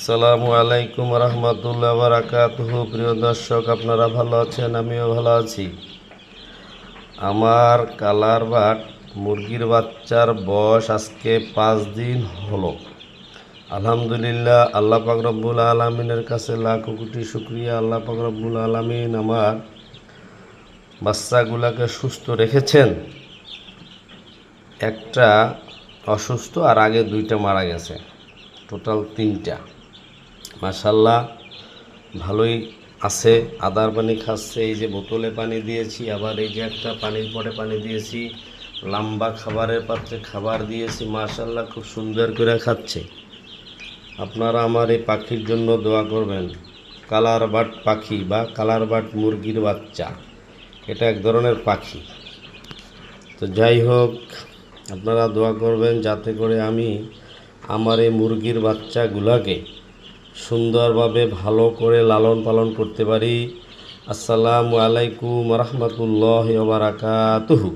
আসসালামু আলাইকুম রহমতুল্লাহ বারাকাতুহু। প্রিয় দর্শক, আপনারা ভালো আছেন? আমিও ভালো আছি। আমার কালার বাট মুরগির বাচ্চার বয়স আজকে 5 দিন হলো। আলহামদুলিল্লাহ, আল্লাহ পাক রব্বুল আলামিনের কাছে লাখো কোটি শুকরিয়া। আল্লাহ পাক রব্বুল আলামিন আমার বাচ্চাগুলাকে সুস্থ রেখেছেন। একটা অসুস্থ, আর আগে 2টা মারা গেছে, টোটাল 3টা। মাশাল্লাহ ভালোই আছে, আদার পানি খাচ্ছে। এই যে বোতলে পানি দিয়েছি, আবার এই যে একটা পানির পটে পানি দিয়েছি, লম্বা খাবারের পাত্রে খাবার দিয়েছি। মাশাল্লাহ খুব সুন্দর করে খাচ্ছে। আপনারা আমার এই পাখির জন্য দোয়া করবেন। কালার বাট পাখি বা কালার বাট মুরগির বাচ্চা, এটা এক ধরনের পাখি। তো যাই হোক, আপনারা দোয়া করবেন যাতে করে আমি আমার এই মুরগির বাচ্চাগুলাকে সুন্দরভাবে ভালো করে লালন পালন করতে পারি। আসসালামু আলাইকুম রহমতুল্লাহি ওয়া বারাকাতুহু।